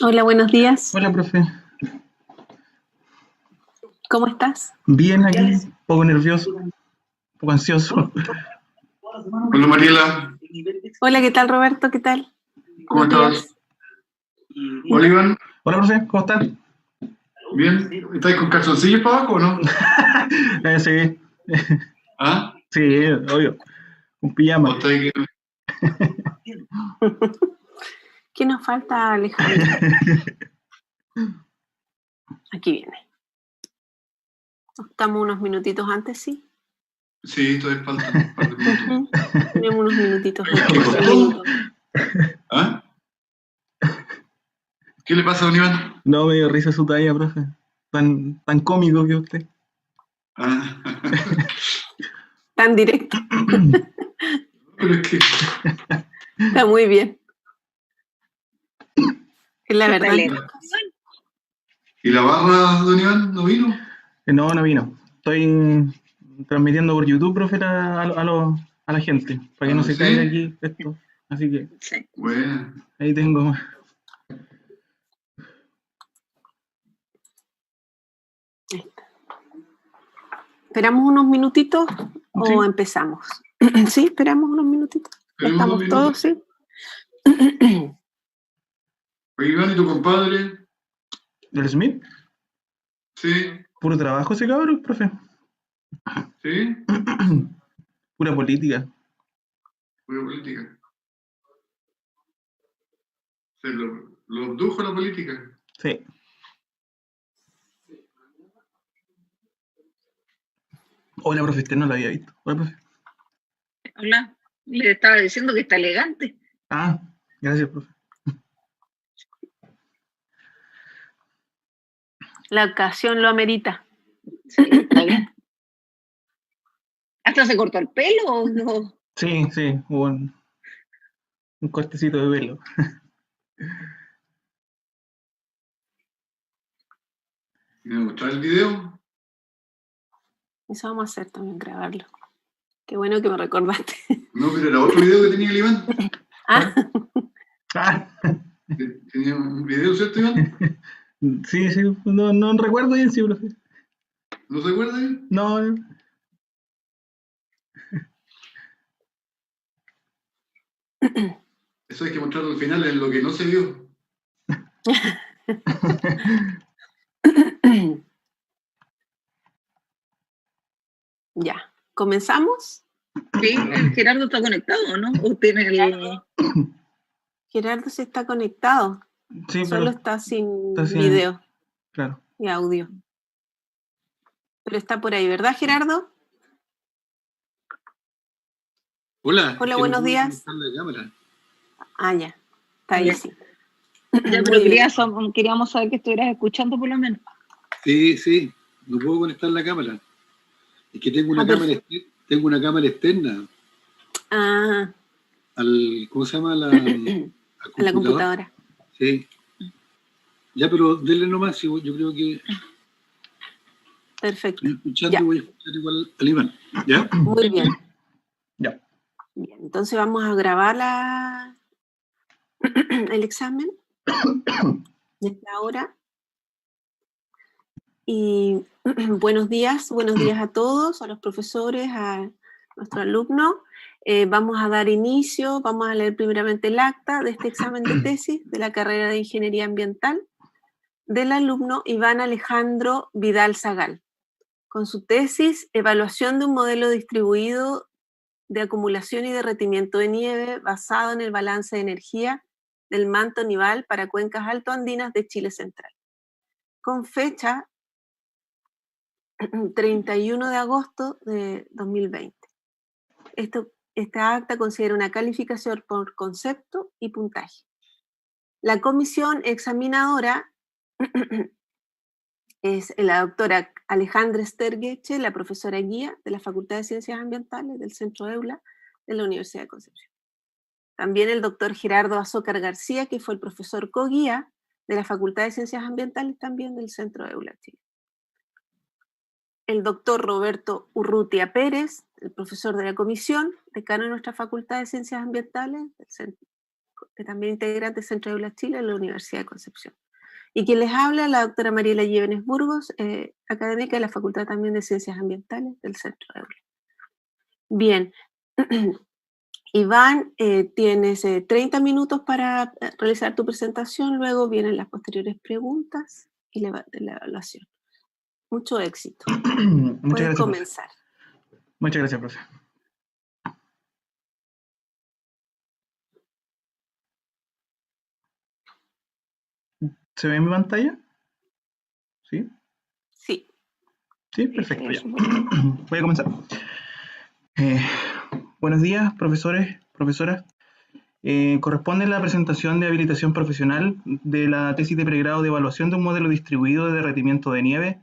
Hola, buenos días. Hola, profe. ¿Cómo estás? Bien aquí, un poco nervioso, un poco ansioso. Hola Mariela, Hola, ¿qué tal, Roberto? ¿Qué tal? ¿cómo Buenos estás? Hola Iván, Hola, profe, ¿cómo estás? ¿bien? ¿Estás con calzoncillos para abajo o no? Sí, ¿Ah? sí, obvio, un ¿O pijama. estás que... ¿Qué nos falta, Alejandro? Aquí viene. Estamos unos minutitos antes, ¿sí? Sí, todavía faltan un par de minutos. Tenemos unos minutitos de ¿Qué costó? ¿Ah? ¿Qué le pasa a don Iván? No, me dio risa su talla, profe. Tan cómico que usted. Ah. Tan directo. Pero es que... Está muy bien. Es la verdad. ¿Y la barra, don Iván, no vino? No vino. Estoy transmitiendo por YouTube, profe, a la gente, para que no Ah, se caiga ¿sí? aquí esto. Así que Bueno. ahí tengo. ¿Esperamos unos minutitos o Sí, empezamos? Sí, esperamos unos minutitos. Ya tenemos 2 estamos todos, minutos. ¿sí? Oye, Iván, ¿y tu compadre? ¿Del Smith? Sí, Puro trabajo ese cabrón, profe. sí, Pura política. pura política. Se lo abdujo la política. Sí. Hola, profe, usted no lo había visto. Hola, profe. Hola, le estaba diciendo que está elegante. Ah, gracias, profe. La ocasión lo amerita. Sí, está bien. ¿Hasta se cortó el pelo o no? Sí, hubo un cortecito de pelo. ¿Me mostrar el video? Eso vamos a hacer también, grabarlo. Qué bueno que me recordaste. No, pero era otro video que tenía el Iván. Ah, Ah, Tenía un video, ¿cierto, Iván? sí, no recuerdo bien, sí, profe. ¿No se acuerda? No, Eso hay que mostrarlo al final en lo que no se vio. ya, ¿comenzamos? Sí, el Gerardo está conectado, ¿no? ¿O tiene el... Gerardo se está conectado, sí, solo pero está sin está así, video claro. y audio. Pero está por ahí, ¿verdad, Gerardo? Hola, Hola, que no buenos puedo días. conectar la cámara. Ah, ya, está ahí, Ya. sí. Ya, pero Muy bien. queríamos saber que estuvieras escuchando por lo menos. Sí, no puedo conectar la cámara. Es que tengo una Ah, cámara, perfecto. tengo una cámara externa Ah, al, ¿cómo se llama? Al a la computador. computadora. Sí. Ya, pero denle nomás, yo creo que Perfecto. estoy escuchando Ya, y voy a escuchar igual al Iván. ¿Ya? muy bien. Ya. Bien, entonces vamos a grabar el examen de esta hora. Y buenos días a todos, a los profesores, a nuestro alumno. Vamos a dar inicio, vamos a leer primeramente el acta de este examen de tesis de la carrera de Ingeniería Ambiental del alumno Iván Alejandro Vidal Zagal, con su tesis Evaluación de un modelo distribuido de acumulación y derretimiento de nieve basado en el balance de energía del manto nival para cuencas altoandinas de Chile Central, con fecha 31 de agosto de 2020. Esta acta considera una calificación por concepto y puntaje. La comisión examinadora es la doctora Alejandra Stergeche, la profesora guía de la Facultad de Ciencias Ambientales del Centro EULA de la Universidad de Concepción. También el doctor Gerardo Azócar García, que fue el profesor co-guía de la Facultad de Ciencias Ambientales también del Centro EULA Chile. El doctor Roberto Urrutia Pérez, el profesor de la comisión, decano de nuestra Facultad de Ciencias Ambientales del Centro que también integrante del Centro de Aula Chile en la Universidad de Concepción. Y quien les habla, la doctora Mariela Llévenes Burgos, académica de la Facultad también de Ciencias Ambientales del Centro de Aula. Bien, Iván, tienes 30 minutos para realizar tu presentación, luego vienen las posteriores preguntas y la evaluación. Mucho éxito. Puedes Gracias, comenzar. profe. Muchas gracias, profe. ¿Se ve mi pantalla? ¿Sí? Sí. Sí, perfecto. Ya. Voy a comenzar. Buenos días, profesores, profesoras. Corresponde la presentación de habilitación profesional de la tesis de pregrado de evaluación de un modelo distribuido de derretimiento de nieve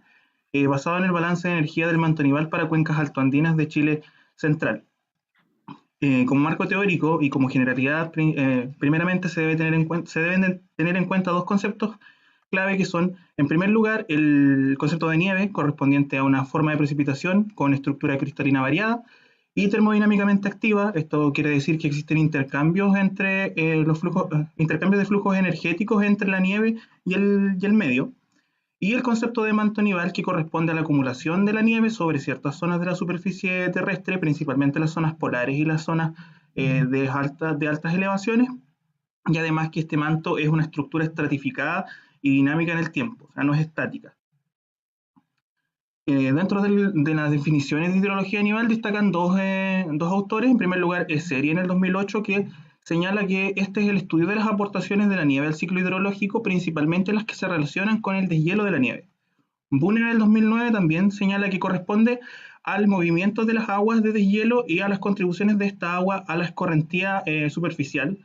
basado en el balance de energía del manto nival para cuencas altoandinas de Chile Central. Como marco teórico y como generalidad, primeramente se deben tener en cuenta dos conceptos clave que son, en primer lugar, el concepto de nieve correspondiente a una forma de precipitación con estructura cristalina variada y termodinámicamente activa. Esto quiere decir que existen intercambios entre intercambios de flujos energéticos entre la nieve y el medio. Y el concepto de manto nival, que corresponde a la acumulación de la nieve sobre ciertas zonas de la superficie terrestre, principalmente las zonas polares y las zonas de altas elevaciones, y además que este manto es una estructura estratificada y dinámica en el tiempo, o sea, no es estática. Dentro de las definiciones de hidrología de nivel destacan dos autores. En primer lugar, Esseri en el 2008, que señala que este es el estudio de las aportaciones de la nieve al ciclo hidrológico, principalmente las que se relacionan con el deshielo de la nieve. Boone en el 2009 también señala que corresponde al movimiento de las aguas de deshielo y a las contribuciones de esta agua a la escorrentía superficial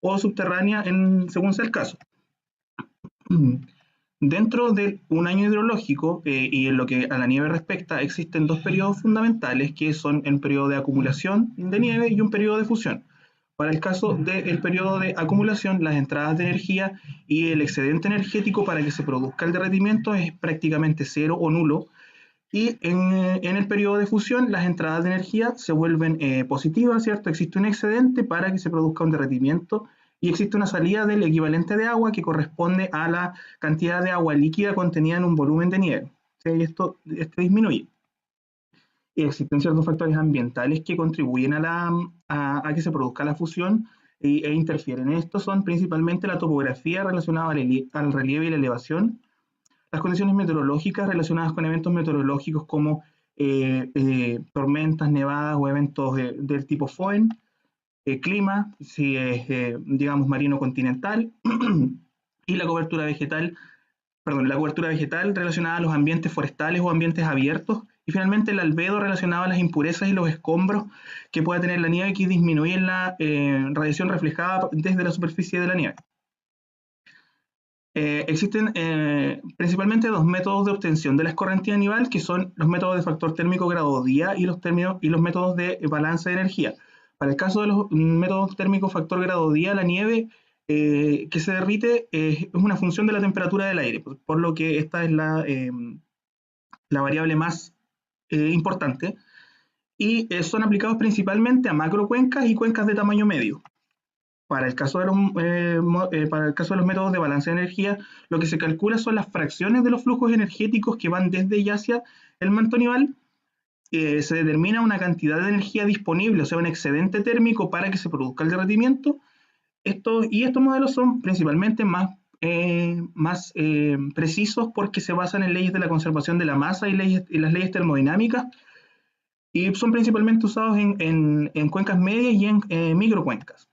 o subterránea según sea el caso. Dentro de un año hidrológico y en lo que a la nieve respecta, existen dos periodos fundamentales que son el periodo de acumulación de nieve y un periodo de fusión. Para el caso del periodo de acumulación, las entradas de energía y el excedente energético para que se produzca el derretimiento es prácticamente cero o nulo. Y en el periodo de fusión, las entradas de energía se vuelven positivas, ¿cierto? Existe un excedente para que se produzca un derretimiento y existe una salida del equivalente de agua que corresponde a la cantidad de agua líquida contenida en un volumen de nieve. ¿Sí? Y esto disminuye. Y existen ciertos factores ambientales que contribuyen a que se produzca la fusión e interfieren. Estos son principalmente la topografía relacionada al relieve y la elevación, las condiciones meteorológicas relacionadas con eventos meteorológicos como tormentas, nevadas o eventos del tipo FOEN, clima, si es, digamos, marino continental, y la cobertura vegetal relacionada a los ambientes forestales o ambientes abiertos, y finalmente el albedo relacionado a las impurezas y los escombros que pueda tener la nieve, que disminuyen la radiación reflejada desde la superficie de la nieve. Existen principalmente dos métodos de obtención de la escorrentía nival, que son los métodos de factor térmico grado día y los métodos de balance de energía. Para el caso de los métodos térmicos factor grado día, la nieve que se derrite es una función de la temperatura del aire, por lo que esta es la variable más importante, y son aplicados principalmente a macrocuencas y cuencas de tamaño medio. Para el caso de los métodos de balance de energía, lo que se calcula son las fracciones de los flujos energéticos que van desde y hacia el manto nival. Se determina una cantidad de energía disponible, o sea, un excedente térmico para que se produzca el derretimiento. Estos modelos son principalmente más precisos porque se basan en leyes de la conservación de la masa y las leyes termodinámicas, y son principalmente usados en cuencas medias y en microcuencas.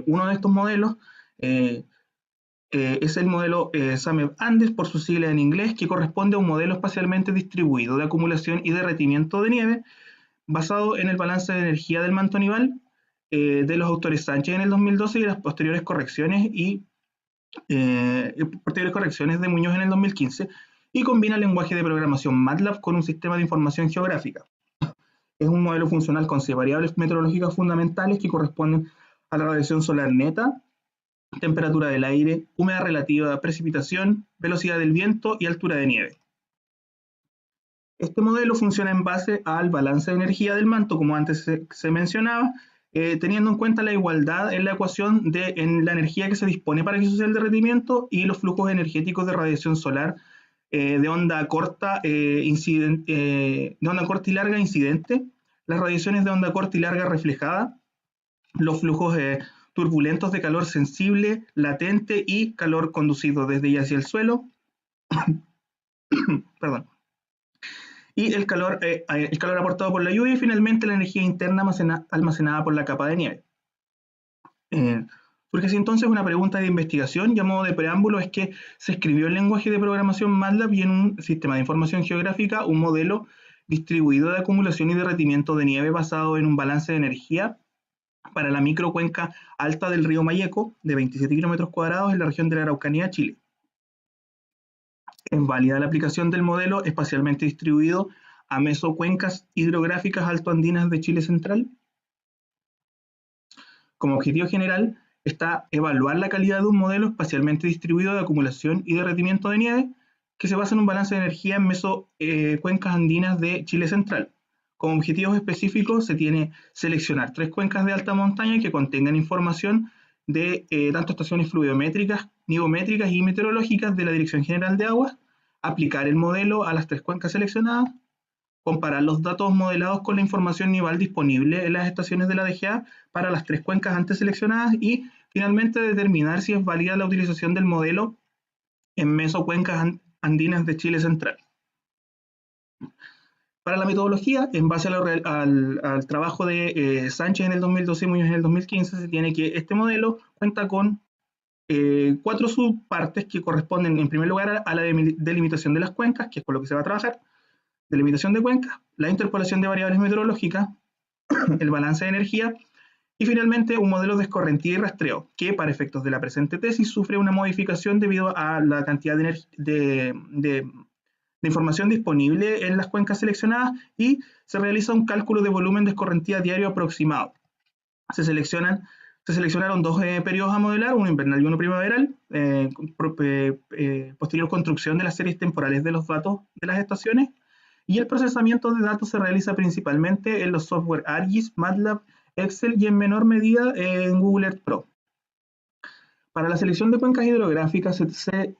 Uno de estos modelos es el modelo SAMEB-Andes, por su sigla en inglés, que corresponde a un modelo espacialmente distribuido de acumulación y derretimiento de nieve basado en el balance de energía del manto nival de los autores Sánchez en el 2012 y las posteriores correcciones de Muñoz en el 2015, y combina el lenguaje de programación MATLAB con un sistema de información geográfica. Es un modelo funcional con 6 variables meteorológicas fundamentales que corresponden a la radiación solar neta, temperatura del aire, humedad relativa, precipitación, velocidad del viento y altura de nieve. Este modelo funciona en base al balance de energía del manto, como antes se mencionaba, teniendo en cuenta la igualdad en la ecuación en la energía que se dispone para que suceda el derretimiento y los flujos energéticos de radiación solar de onda corta, de onda corta y larga incidente, las radiaciones de onda corta y larga reflejada, los flujos turbulentos de calor sensible, latente y calor conducido desde y hacia el suelo, perdón, y el calor aportado por la lluvia y finalmente la energía interna almacenada por la capa de nieve. Surge así entonces una pregunta de investigación y a modo de preámbulo es que se escribió el lenguaje de programación MATLAB y en un sistema de información geográfica un modelo distribuido de acumulación y derretimiento de nieve basado en un balance de energía para la microcuenca alta del río Mayeco de 27 kilómetros cuadrados en la región de la Araucanía, Chile. Es válida la aplicación del modelo espacialmente distribuido a mesocuencas hidrográficas altoandinas de Chile central. Como objetivo general está evaluar la calidad de un modelo espacialmente distribuido de acumulación y derretimiento de nieve que se basa en un balance de energía en mesocuencas andinas de Chile central. Como objetivos específicos se tiene seleccionar 3 cuencas de alta montaña que contengan información de tanto estaciones fluviométricas, nivométricas y meteorológicas de la Dirección General de Aguas, aplicar el modelo a las 3 cuencas seleccionadas, comparar los datos modelados con la información nival disponible en las estaciones de la DGA para las 3 cuencas antes seleccionadas y finalmente determinar si es válida la utilización del modelo en mesocuencas andinas de Chile central. Para la metodología, en base al trabajo de Sánchez en el 2012 y Muñoz en el 2015, se tiene que este modelo cuenta con 4 subpartes que corresponden en primer lugar a la delimitación de las cuencas, que es con lo que se va a trabajar, delimitación de cuencas, la interpolación de variables meteorológicas, el balance de energía y finalmente un modelo de escorrentía y rastreo, que para efectos de la presente tesis sufre una modificación debido a la cantidad de información disponible en las cuencas seleccionadas y se realiza un cálculo de volumen de escorrentía diario aproximado. Se seleccionaron 2 periodos a modelar, uno invernal y uno primaveral, posterior construcción de las series temporales de los datos de las estaciones, y el procesamiento de datos se realiza principalmente en los software ArcGIS, MATLAB, Excel y en menor medida en Google Earth Pro. Para la selección de cuencas hidrográficas se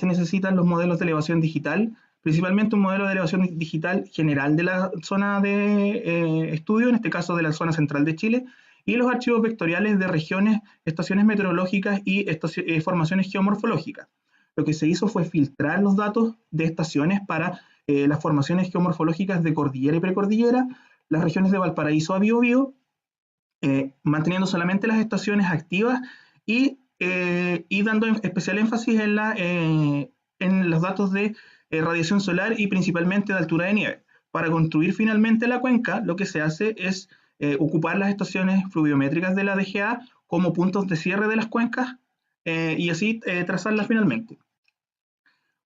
necesitan los modelos de elevación digital, principalmente un modelo de elevación digital general de la zona de estudio, en este caso de la zona central de Chile, y los archivos vectoriales de regiones, estaciones meteorológicas y formaciones geomorfológicas. Lo que se hizo fue filtrar los datos de estaciones para las formaciones geomorfológicas de cordillera y precordillera, las regiones de Valparaíso a Biobío, manteniendo solamente las estaciones activas y dando especial énfasis en los datos de radiación solar y principalmente de altura de nieve. Para construir finalmente la cuenca, lo que se hace es ocupar las estaciones fluviométricas de la DGA como puntos de cierre de las cuencas y así trazarlas finalmente.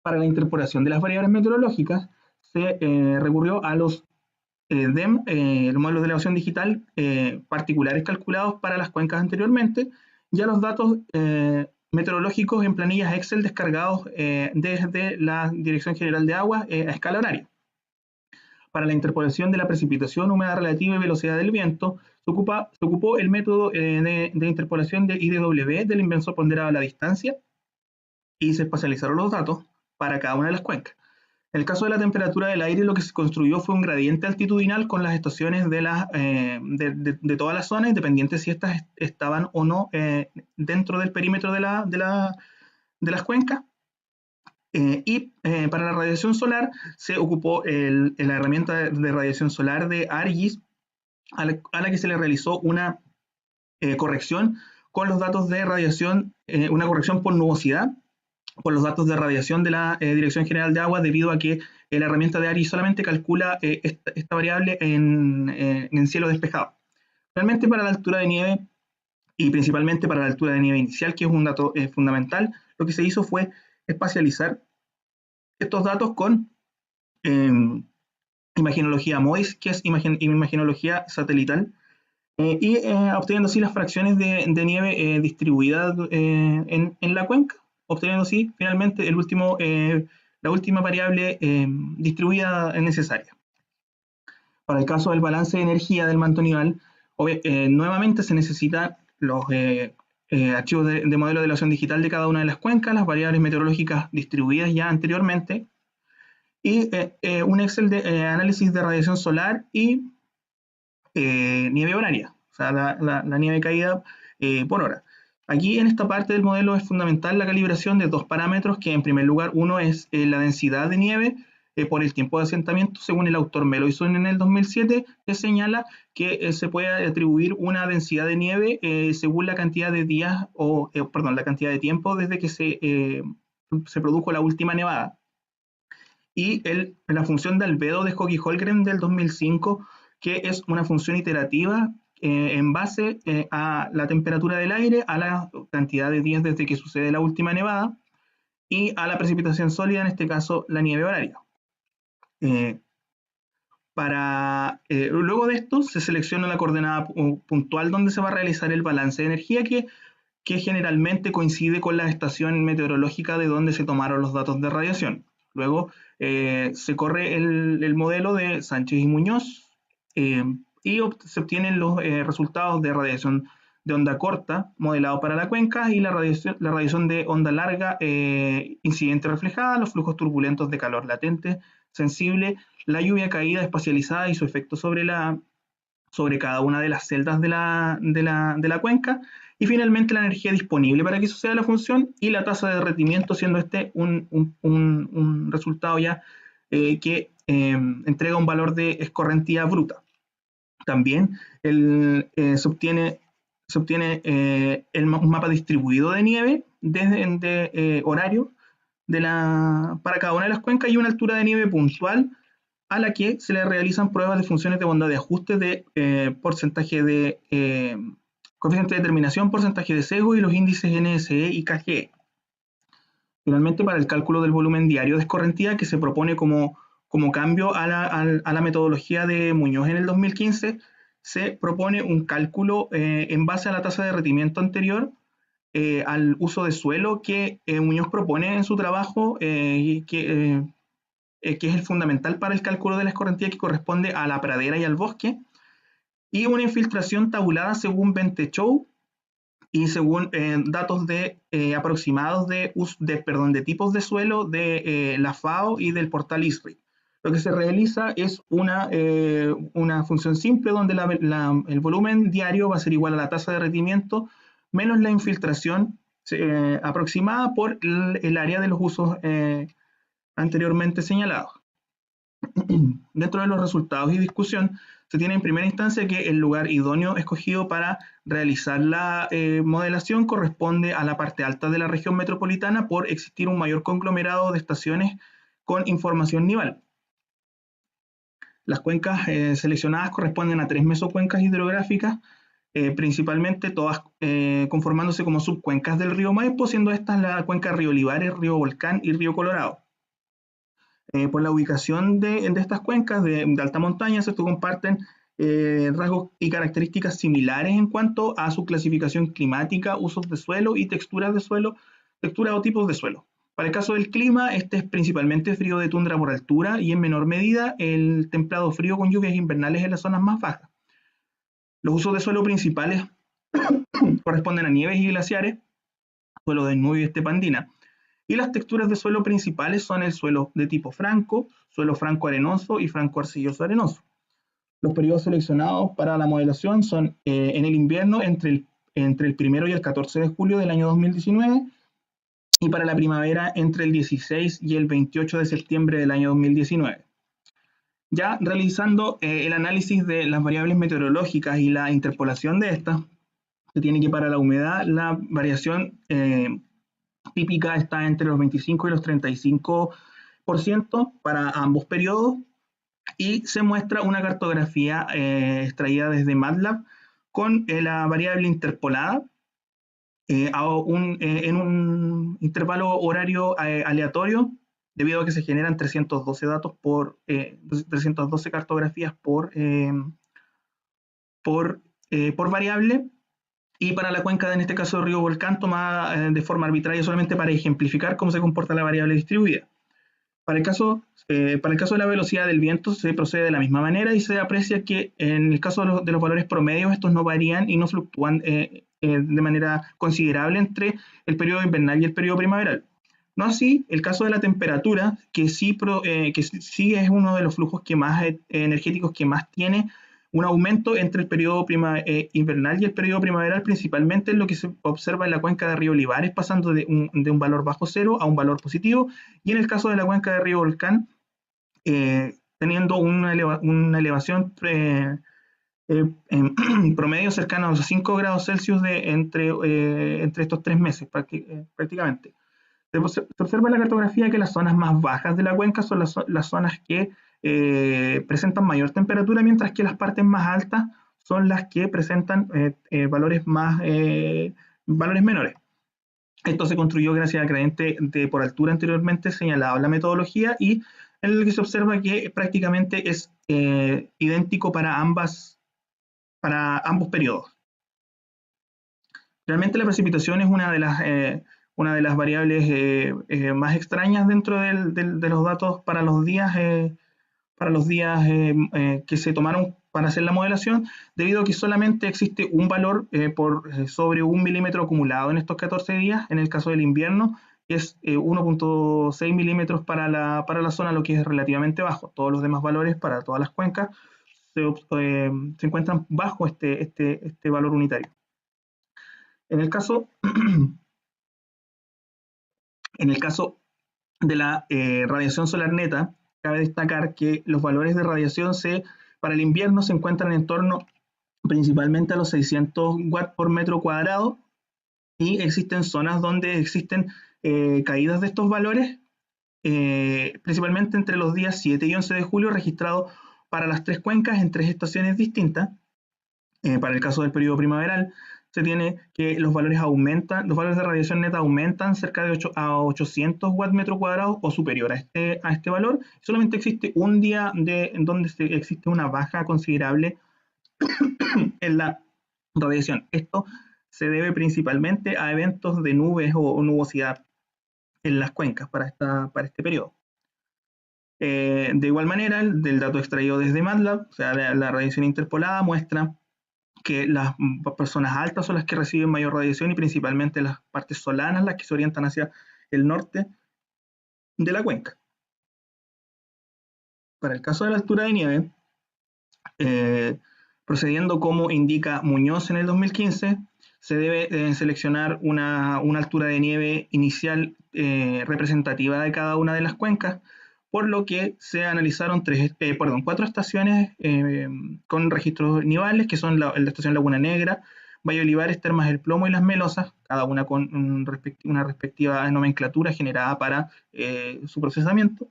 Para la interpolación de las variables meteorológicas se recurrió a los DEM, los modelos de elevación digital particulares calculados para las cuencas anteriormente, y a los datos meteorológicos en planillas Excel descargados desde la Dirección General de Aguas a escala horaria. Para la interpolación de la precipitación, humedad relativa y velocidad del viento, se ocupó el método de interpolación de IDW del inversor ponderado a la distancia y se espacializaron los datos para cada una de las cuencas. En el caso de la temperatura del aire, lo que se construyó fue un gradiente altitudinal con las estaciones de toda la zona, independiente si estas estaban o no dentro del perímetro de las cuencas. Para la radiación solar se ocupó la herramienta de radiación solar de ArcGIS, a la que se le realizó una corrección con los datos de radiación, una corrección por nubosidad, por los datos de radiación de la Dirección General de Aguas, debido a que la herramienta de ArcGIS solamente calcula esta variable en cielo despejado. Realmente para la altura de nieve y principalmente para la altura de nieve inicial, que es un dato fundamental, lo que se hizo fue espacializar estos datos con imagenología MOIS, que es imagenología satelital, obteniendo así las fracciones de nieve distribuidas en la cuenca, obteniendo así finalmente la última variable distribuida necesaria. Para el caso del balance de energía del manto nival, Nuevamente se necesitan los archivos de modelo de elevación digital de cada una de las cuencas, las variables meteorológicas distribuidas ya anteriormente, y un Excel de análisis de radiación solar y nieve horaria, o sea, la nieve caída por hora. Aquí en esta parte del modelo es fundamental la calibración de dos parámetros, que en primer lugar uno es la densidad de nieve por el tiempo de asentamiento, según el autor Meloison en el 2007, que señala que se puede atribuir una densidad de nieve según la cantidad de días, la cantidad de tiempo desde que se produjo la última nevada. Y la función de albedo de Hoge-Holmgren del 2005, que es una función iterativa en base a la temperatura del aire, a la cantidad de días desde que sucede la última nevada y a la precipitación sólida, en este caso la nieve horaria. Luego de esto se selecciona la coordenada puntual donde se va a realizar el balance de energía que generalmente coincide con la estación meteorológica de donde se tomaron los datos de radiación. Luego se corre el modelo de Sánchez y Muñoz y se obtienen los resultados de radiación de onda corta modelado para la cuenca y la radiación de onda larga incidente reflejada, los flujos turbulentos de calor latente sensible, la lluvia caída espacializada y su efecto sobre cada una de las celdas de la cuenca, y finalmente la energía disponible para que suceda la función y la tasa de derretimiento, siendo este un resultado ya que entrega un valor de escorrentía bruta. También se obtiene un mapa distribuido de nieve desde horario para cada una de las cuencas y una altura de nieve puntual a la que se le realizan pruebas de funciones de bondad de ajuste de porcentaje de coeficiente de determinación, porcentaje de sesgo y los índices NSE y KGE. Finalmente, para el cálculo del volumen diario de escorrentía, que se propone como cambio a la metodología de Muñoz en el 2015, se propone un cálculo en base a la tasa de derretimiento anterior al uso de suelo que Muñoz propone en su trabajo, que es el fundamental para el cálculo de la escorrentía, que corresponde a la pradera y al bosque, y una infiltración tabulada según Bentechow y según datos aproximados de tipos de suelo de la FAO y del portal ISRI. Lo que se realiza es una función simple donde el volumen diario va a ser igual a la tasa de derretimiento menos la infiltración aproximada por el área de los usos anteriormente señalados. Dentro de los resultados y discusión, se tiene en primera instancia que el lugar idóneo escogido para realizar la modelación corresponde a la parte alta de la región metropolitana por existir un mayor conglomerado de estaciones con información nival. Las cuencas seleccionadas corresponden a 3 mesocuencas hidrográficas, principalmente todas conformándose como subcuencas del río Maipo, siendo estas la cuenca Río Olivares, Río Volcán y Río Colorado. Por la ubicación de estas cuencas de alta montaña, se comparten rasgos y características similares en cuanto a su clasificación climática, usos de suelo y texturas de suelo, texturas o tipos de suelo. Para el caso del clima, este es principalmente frío de tundra por altura y en menor medida el templado frío con lluvias invernales en las zonas más bajas. Los usos de suelo principales corresponden a nieves y glaciares, suelo de nube y estepa andina. Y las texturas de suelo principales son el suelo de tipo franco, suelo franco-arenoso y franco-arcilloso arenoso. Los periodos seleccionados para la modelación son en el invierno entre el 1 y el 14 de julio del año 2019 y para la primavera entre el 16 y el 28 de septiembre del año 2019. Ya realizando el análisis de las variables meteorológicas y la interpolación de estas, se tiene que para la humedad la variación típica está entre los 25 y los 35% para ambos periodos, y se muestra una cartografía extraída desde MATLAB con la variable interpolada en un intervalo horario aleatorio, debido a que se generan 312 datos 312 cartografías por variable. Y para la cuenca, en este caso de Río Volcán, tomada de forma arbitraria solamente para ejemplificar cómo se comporta la variable distribuida. Para el caso de la velocidad del viento se procede de la misma manera y se aprecia que en el caso de los valores promedios estos no varían y no fluctúan de manera considerable entre el periodo invernal y el periodo primaveral. No así el caso de la temperatura, que sí es uno de los flujos energéticos que más tiene un aumento entre el periodo invernal y el periodo primaveral, principalmente en lo que se observa en la cuenca de Río Olivares, pasando de un valor bajo cero a un valor positivo, y en el caso de la cuenca de Río Volcán, teniendo una elevación en promedio cercana a los 5 grados Celsius entre estos 3 meses prácticamente. Se observa en la cartografía que las zonas más bajas de la cuenca son las zonas que presentan mayor temperatura, mientras que las partes más altas son las que presentan valores menores. Esto se construyó gracias al gradiente por altura anteriormente señalado en la metodología y en el que se observa que prácticamente es idéntico para ambos periodos. Realmente la precipitación es una de las variables más extrañas dentro de los datos para los días que se tomaron para hacer la modelación, debido a que solamente existe un valor sobre 1 milímetro acumulado en estos 14 días, en el caso del invierno, que es 1.6 milímetros para la zona, lo que es relativamente bajo. Todos los demás valores para todas las cuencas se encuentran bajo este valor unitario. En el caso de la radiación solar neta, cabe destacar que los valores de radiación para el invierno se encuentran en torno principalmente a los 600 watts por metro cuadrado, y existen zonas donde existen caídas de estos valores, principalmente entre los días 7 y 11 de julio, registrado para las 3 cuencas en 3 estaciones distintas. Para el caso del periodo primaveral, se tiene que los valores de radiación neta aumentan cerca de 800 watts metro cuadrado o superior a este valor. Solamente existe un día en donde existe una baja considerable en la radiación. Esto se debe principalmente a eventos de nubes o nubosidad en las cuencas para este periodo. De igual manera, del dato extraído desde MATLAB, o sea, la radiación interpolada muestra que las personas altas son las que reciben mayor radiación, y principalmente las partes solanas las que se orientan hacia el norte de la cuenca. Para el caso de la altura de nieve, procediendo como indica Muñoz en el 2015, se debe seleccionar una altura de nieve inicial representativa de cada una de las cuencas, por lo que se analizaron 4 estaciones con registros nivales, que son la estación Laguna Negra, Valle Olivares, Termas del Plomo y Las Melosas, cada una con una respectiva nomenclatura generada para su procesamiento.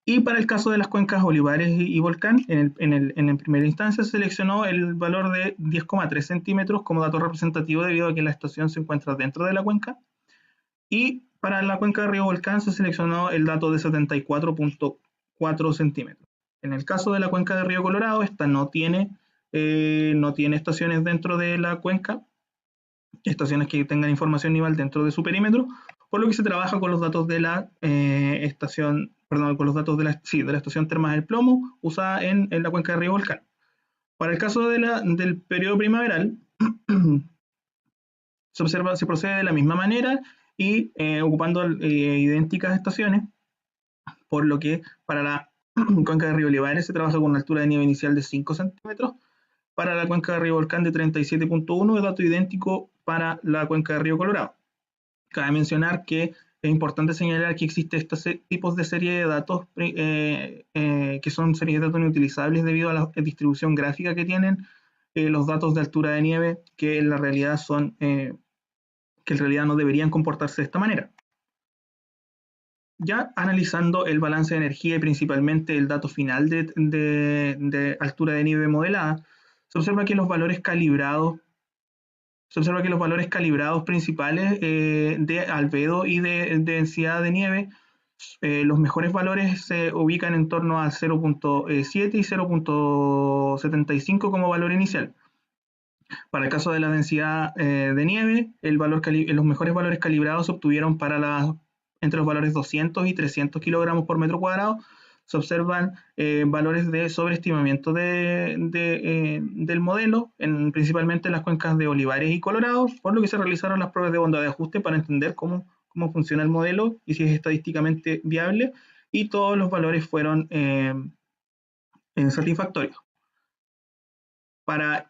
Y para el caso de las cuencas Olivares y Volcán, en primera instancia se seleccionó el valor de 10,3 centímetros como dato representativo, debido a que la estación se encuentra dentro de la cuenca. Y para la cuenca de Río Volcán se seleccionó el dato de 74,4 centímetros. En el caso de la cuenca de Río Colorado, esta no tiene estaciones dentro de la cuenca, estaciones que tengan información nival dentro de su perímetro, por lo que se trabaja con los datos de la estación Termas del Plomo, usada en la cuenca de Río Volcán. Para el caso del periodo primaveral, se procede de la misma manera y ocupando idénticas estaciones, por lo que para la cuenca de Río Olivares se trabaja con una altura de nieve inicial de 5 centímetros, para la cuenca de Río Volcán de 37,1, dato idéntico para la cuenca de Río Colorado. Cabe mencionar que es importante señalar que existen estos tipos de serie de datos que son series de datos inutilizables debido a la distribución gráfica que tienen los datos de altura de nieve, que en la realidad no deberían comportarse de esta manera. Ya analizando el balance de energía y principalmente el dato final de altura de nieve modelada, se observa que los valores calibrados principales de albedo y de densidad de nieve, los mejores valores se ubican en torno a 0.7 y 0.75 como valor inicial. Para el caso de la densidad de nieve, los mejores valores calibrados se obtuvieron para las entre los valores 200 y 300 kilogramos por metro cuadrado, se observan valores de sobreestimamiento del modelo, principalmente en las cuencas de Olivares y Colorado, por lo que se realizaron las pruebas de bondad de ajuste para entender cómo funciona el modelo y si es estadísticamente viable, y todos los valores fueron satisfactorios. Para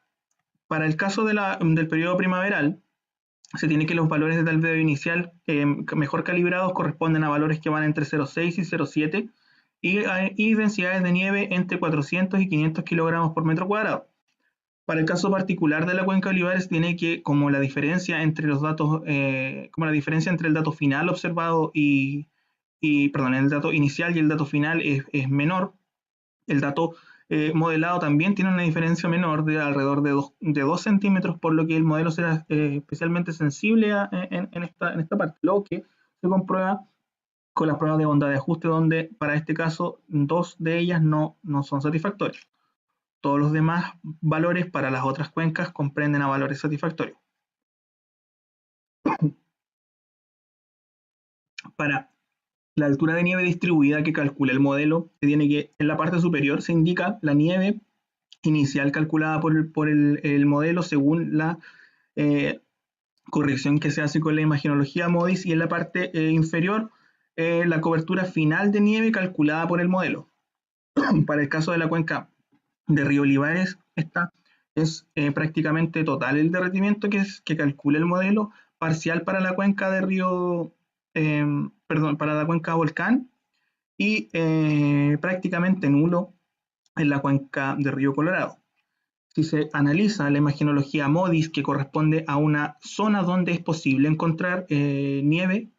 el caso del periodo primaveral, se tiene que los valores del albedo inicial mejor calibrados corresponden a valores que van entre 0,6 y 0,7 y densidades de nieve entre 400 y 500 kilogramos por metro cuadrado. Para el caso particular de la cuenca de Olivares, tiene que, como la diferencia entre los datos, entre el dato final observado el dato inicial y el dato final es menor, el dato modelado también tiene una diferencia menor de alrededor de 2 centímetros, por lo que el modelo será especialmente sensible en esta parte, lo que se comprueba con las pruebas de bondad de ajuste, donde para este caso 2 de ellas no son satisfactorias. Todos los demás valores para las otras cuencas comprenden a valores satisfactorios. Para la altura de nieve distribuida que calcula el modelo, se tiene que en la parte superior se indica la nieve inicial calculada por el modelo según la corrección que se hace con la imagenología MODIS, y en la parte inferior la cobertura final de nieve calculada por el modelo. Para el caso de la cuenca de Río Olivares, esta es prácticamente total el derretimiento que calcula el modelo, parcial para la cuenca de Río, para la cuenca Volcán, y prácticamente nulo en la cuenca de Río Colorado. Si se analiza la imagenología MODIS, que corresponde a una zona donde es posible encontrar nieve,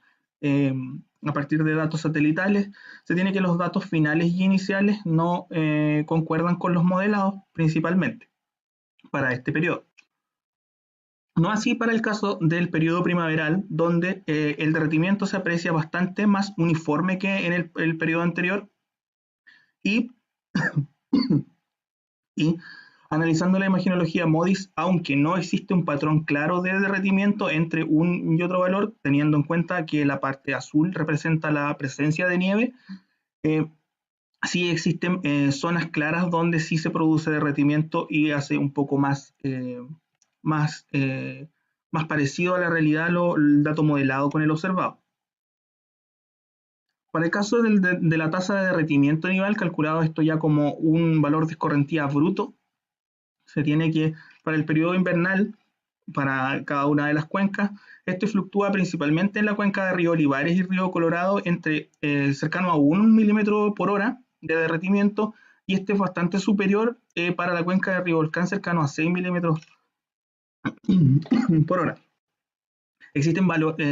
a partir de datos satelitales, se tiene que los datos finales y iniciales no concuerdan con los modelados, principalmente para este periodo. No así para el caso del periodo primaveral, donde el derretimiento se aprecia bastante más uniforme que en el periodo anterior, y analizando la imagenología MODIS, aunque no existe un patrón claro de derretimiento entre un y otro valor, teniendo en cuenta que la parte azul representa la presencia de nieve, sí existen zonas claras donde sí se produce derretimiento y hace un poco más parecido a la realidad el dato modelado con el observado. Para el caso de la tasa de derretimiento nivel, calculado esto ya como un valor de escorrentía bruto, se tiene que, para el periodo invernal, para cada una de las cuencas, este fluctúa principalmente en la cuenca de Río Olivares y Río Colorado entre cercano a 1 milímetro por hora de derretimiento, y este es bastante superior para la cuenca de Río Volcán, cercano a 6 milímetros por hora. Existen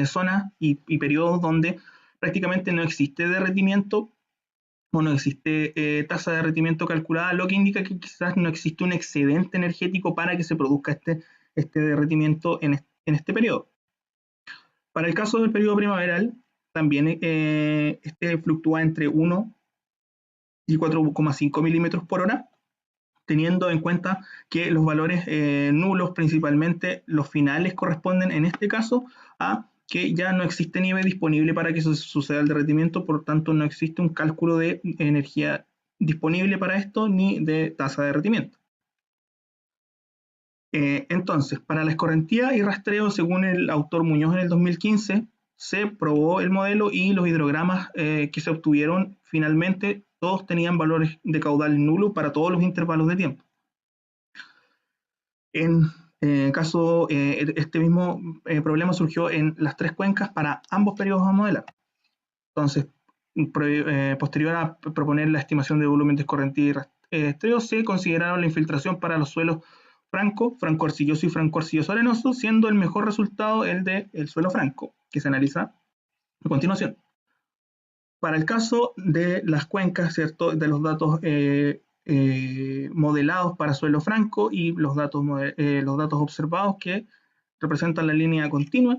zonas y periodos donde prácticamente no existe derretimiento o no existe tasa de derretimiento calculada, lo que indica que quizás no existe un excedente energético para que se produzca este derretimiento en este periodo. Para el caso del periodo primaveral, también este fluctúa entre 1 y 4,5 milímetros por hora, teniendo en cuenta que los valores nulos, principalmente los finales, corresponden en este caso a que ya no existe nieve disponible para que suceda el derretimiento, por tanto no existe un cálculo de energía disponible para esto ni de tasa de derretimiento. Entonces, para la escorrentía y rastreo, según el autor Muñoz en el 2015, se probó el modelo y los hidrogramas que se obtuvieron finalmente todos tenían valores de caudal nulo para todos los intervalos de tiempo. En este mismo problema surgió en las 3 cuencas para ambos periodos a modelar. Entonces, posterior a proponer la estimación de volumen de escorrentía y rastreo, se consideraron la infiltración para los suelos franco arcilloso y franco arcilloso arenoso, siendo el mejor resultado el del suelo franco, que se analiza a continuación. Para el caso de las cuencas, ¿cierto?, de los datos modelados para suelo franco y los datos observados que representan la línea continua,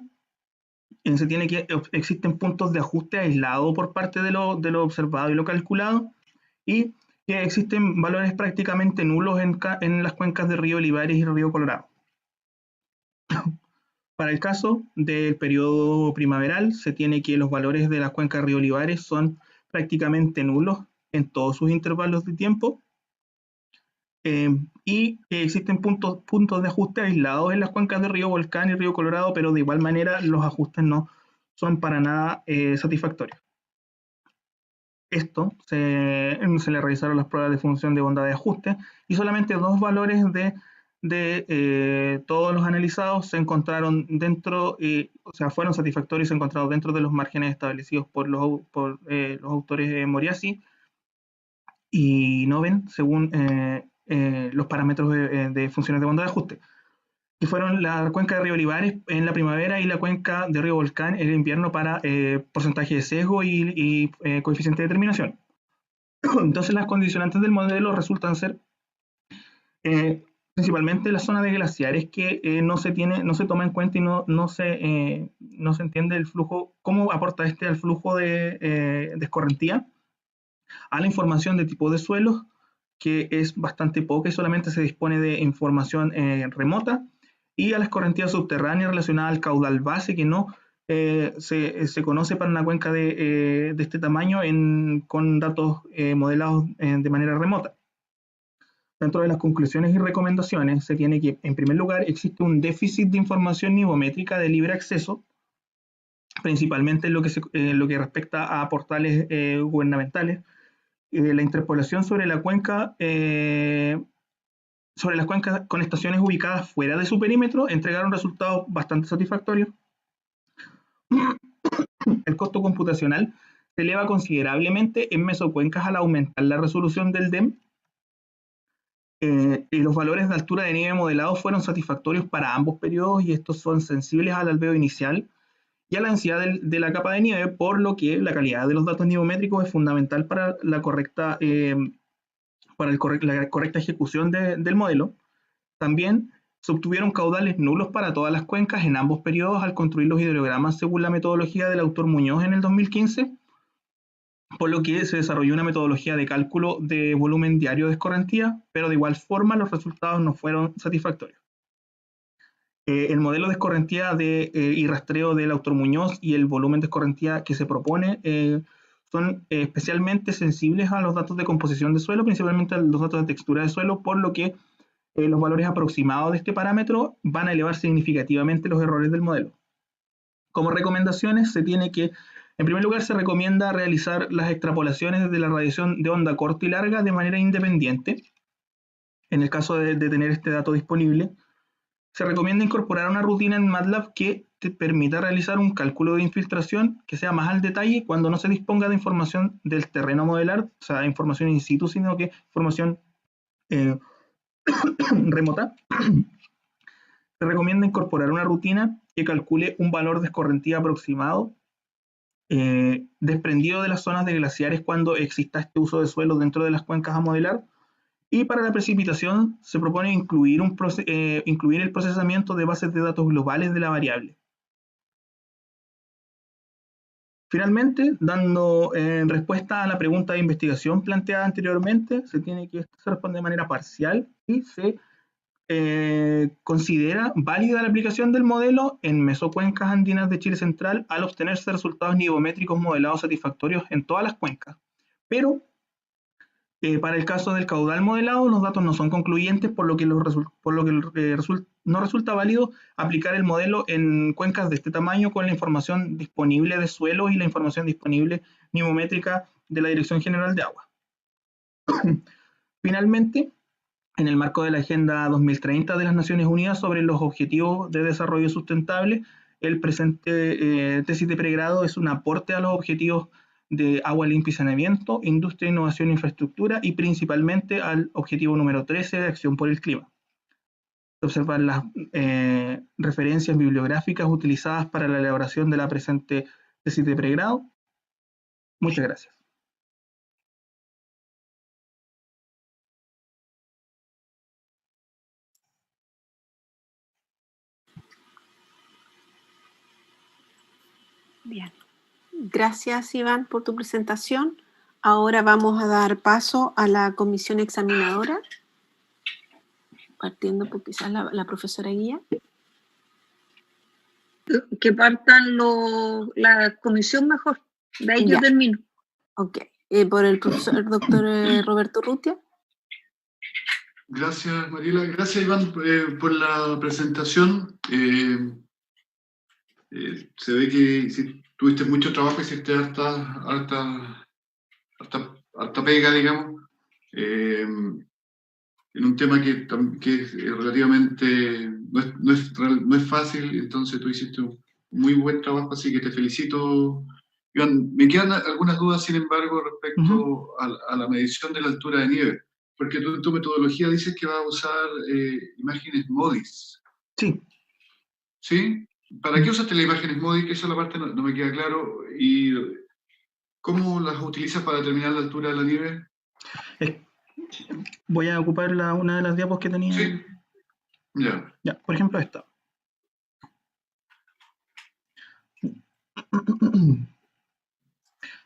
se tiene que existen puntos de ajuste aislado por parte de lo observado y lo calculado, y que existen valores prácticamente nulos en las cuencas de Río Olivares y Río Colorado. Para el caso del periodo primaveral, se tiene que los valores de las cuencas de río Olivares son prácticamente nulos en todos sus intervalos de tiempo, y existen puntos de ajuste aislados en las cuencas de río Volcán y río Colorado, pero de igual manera los ajustes no son para nada satisfactorios. Esto se le realizaron las pruebas de función de bondad de ajuste y solamente 2 valores de todos los analizados se encontraron dentro, o sea, fueron satisfactorios y se encontraron dentro de los márgenes establecidos por los autores Moriasi y Noven, según los parámetros de funciones de bondad de ajuste, que fueron la cuenca de río Olivares en la primavera y la cuenca de río Volcán en el invierno para porcentaje de sesgo y coeficiente de determinación. Entonces las condicionantes del modelo resultan ser principalmente la zona de glaciares que no se toma en cuenta y no se entiende el flujo, cómo aporta al flujo de escorrentía, a la información de tipo de suelos, que es bastante poca y solamente se dispone de información remota, y a la escorrentía subterránea relacionada al caudal base, que no se conoce para una cuenca de este tamaño con datos modelados de manera remota. Dentro de las conclusiones y recomendaciones se tiene que, en primer lugar, existe un déficit de información nivométrica de libre acceso, principalmente en lo que respecta a portales gubernamentales. La interpolación sobre las cuencas con estaciones ubicadas fuera de su perímetro entregaron resultados bastante satisfactorios. El costo computacional se eleva considerablemente en mesocuencas al aumentar la resolución del DEM, y los valores de altura de nieve modelados fueron satisfactorios para ambos periodos, y estos son sensibles al albedo inicial y a la densidad de la capa de nieve, por lo que la calidad de los datos nivométricos es fundamental para la correcta ejecución del modelo. También se obtuvieron caudales nulos para todas las cuencas en ambos periodos al construir los hidrogramas según la metodología del autor Muñoz en el 2015, por lo que se desarrolló una metodología de cálculo de volumen diario de escorrentía, pero de igual forma los resultados no fueron satisfactorios. El modelo de escorrentía y rastreo del autor Muñoz y el volumen de escorrentía que se propone son especialmente sensibles a los datos de composición de suelo, principalmente a los datos de textura de suelo, por lo que los valores aproximados de este parámetro van a elevar significativamente los errores del modelo. Como recomendaciones, en primer lugar, se recomienda realizar las extrapolaciones de la radiación de onda corta y larga de manera independiente. En el caso de tener este dato disponible, se recomienda incorporar una rutina en MATLAB que te permita realizar un cálculo de infiltración que sea más al detalle cuando no se disponga de información del terreno a modelar, o sea, información in situ, sino que información remota. Se recomienda incorporar una rutina que calcule un valor de escorrentía aproximado desprendido de las zonas de glaciares cuando exista este uso de suelo dentro de las cuencas a modelar. Y para la precipitación se propone incluir el procesamiento de bases de datos globales de la variable. Finalmente, dando respuesta a la pregunta de investigación planteada anteriormente, se responde de manera parcial y se considera válida la aplicación del modelo en mesocuencas andinas de Chile central al obtenerse resultados nivométricos modelados satisfactorios en todas las cuencas. Pero para el caso del caudal modelado, los datos no son concluyentes, por lo que no resulta válido aplicar el modelo en cuencas de este tamaño con la información disponible de suelos y la información disponible nivométrica de la Dirección General de Agua. Finalmente, en el marco de la Agenda 2030 de las Naciones Unidas sobre los Objetivos de Desarrollo Sustentable, el presente tesis de pregrado es un aporte a los objetivos de agua limpia y saneamiento, industria, innovación e infraestructura, y principalmente al objetivo número 13 de acción por el clima. Observar las referencias bibliográficas utilizadas para la elaboración de la presente tesis de pregrado. Muchas gracias. Bien. Gracias, Iván, por tu presentación. Ahora vamos a dar paso a la comisión examinadora, partiendo por quizás la profesora Guía. Que partan la comisión mejor. De ahí yo Ya. termino. Ok. Por el profesor doctor Roberto Urrutia. Gracias, Mariela. Gracias, Iván, por la presentación. Se ve que tuviste mucho trabajo, hiciste harta pega, digamos, en un tema que es relativamente, no es fácil, entonces tú hiciste un muy buen trabajo, así que te felicito. Iván, me quedan algunas dudas, sin embargo, respecto a la medición de la altura de nieve, porque tú en tu metodología dices que vas a usar imágenes MODIS. Sí. ¿Sí? ¿Para qué usaste las imágenes MODIS? Que esa la parte no me queda claro. ¿Y cómo las utilizas para determinar la altura de la nieve? Voy a ocupar una de las diapos que tenía. Sí. Ya. Ya, por ejemplo, esta.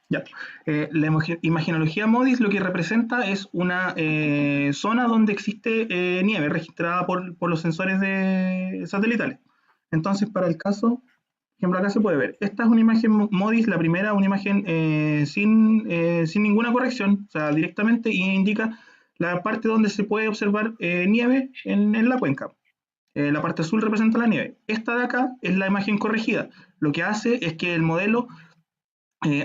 Ya. La imagenología MODIS lo que representa es una zona donde existe nieve registrada por los sensores satelitales. Entonces, para el caso, por ejemplo, acá se puede ver. Esta es una imagen MODIS, la primera, una imagen sin ninguna corrección, o sea, directamente, y indica la parte donde se puede observar nieve en la cuenca. La parte azul representa la nieve. Esta de acá es la imagen corregida. Lo que hace es que el modelo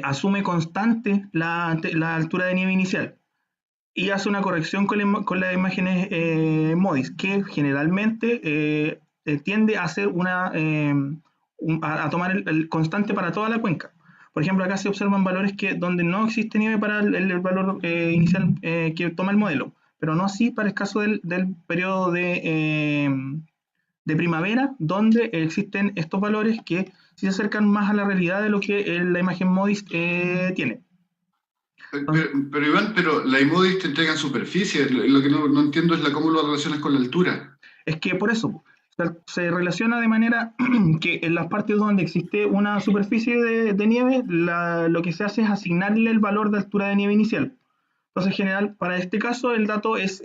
asume constante la altura de nieve inicial y hace una corrección con las imágenes MODIS, que generalmente tiende a hacer a tomar el constante para toda la cuenca. Por ejemplo, acá se observan valores donde no existe nieve para el valor inicial que toma el modelo, pero no así para el caso del periodo de primavera, donde existen estos valores que sí se acercan más a la realidad de lo que la imagen MODIS tiene. Pero Iván, la iMODIS te entrega en superficie. Lo que no entiendo es cómo lo relacionas con la altura. Es que por eso se relaciona de manera que en las partes donde existe una superficie de nieve, lo que se hace es asignarle el valor de altura de nieve inicial. Entonces, en general, para este caso, el dato es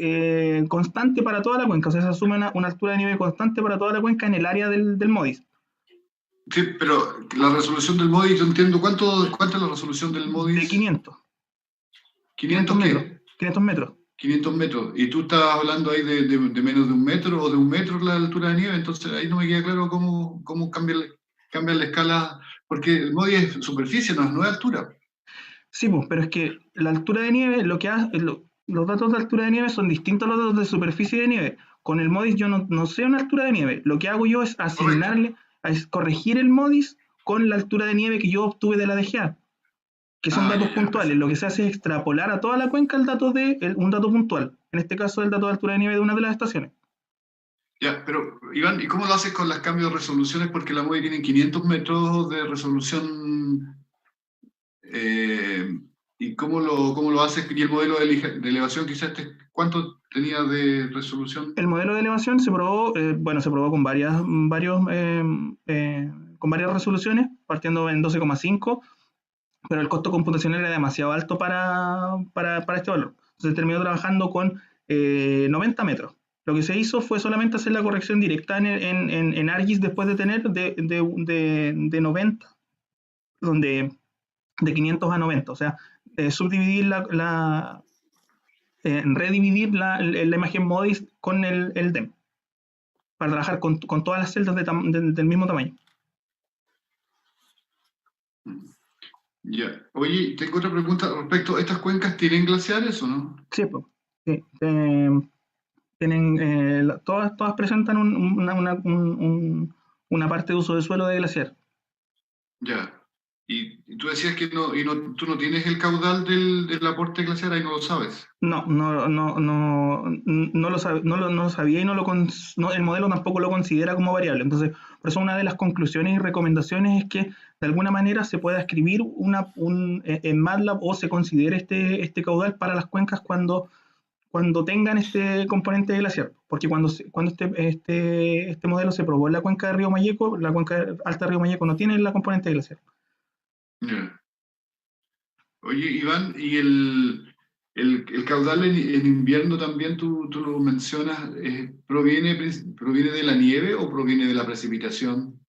constante para toda la cuenca, o sea, se asume una altura de nieve constante para toda la cuenca en el área del MODIS. Sí, pero la resolución del MODIS, yo entiendo, ¿cuánto es la resolución del MODIS? De 500. ¿500 metros. qué? 500 metros. 500 metros. ¿Y tú estás hablando ahí de menos de un metro o de un metro la altura de nieve? Entonces ahí no me queda claro cómo cambia la escala, porque el MODIS es superficie, no es altura. Sí, pues, pero es que la altura de nieve, lo que hace, los datos de altura de nieve son distintos a los datos de superficie de nieve. Con el MODIS yo no sé una altura de nieve. Lo que hago yo es asignarle, es corregir el MODIS con la altura de nieve que yo obtuve de la DGA, que son datos puntuales. Lo que se hace es extrapolar a toda la cuenca un dato puntual. En este caso, el dato de altura de nieve de una de las estaciones. Ya, pero Iván, ¿y cómo lo haces con los cambios de resoluciones? Porque la MODIS tiene 500 metros de resolución. ¿Y cómo lo haces? Y el modelo de elevación, quizás, ¿cuánto tenía de resolución? El modelo de elevación se probó, se probó con con varias resoluciones, partiendo en 12,5, pero el costo computacional era demasiado alto para este valor. Entonces terminó trabajando con 90 metros. Lo que se hizo fue solamente hacer la corrección directa en ArcGIS después de tener de 90, donde de 500 a 90, o sea, subdividir redividir la imagen MODIS con el DEM, para trabajar con todas las celdas del mismo tamaño. Ya. Oye, tengo otra pregunta respecto. ¿Estas cuencas tienen glaciares o no? Sí, pues. Sí. Tienen, todas presentan una parte de uso de suelo de glaciar. Ya. Y tú decías que tú no tienes el caudal del aporte glaciar, ahí no lo sabes. No lo sabía y el modelo tampoco lo considera como variable. Entonces, por eso una de las conclusiones y recomendaciones es que de alguna manera se pueda escribir en MATLAB o se considere este caudal para las cuencas cuando tengan este componente de glaciar. Porque cuando este modelo se probó en la cuenca de Río Mayeco, la cuenca alta de Río Mayeco no tiene la componente de glaciar. Ya. Oye, Iván, ¿y el caudal en invierno también tú lo mencionas, proviene de la nieve o proviene de la precipitación?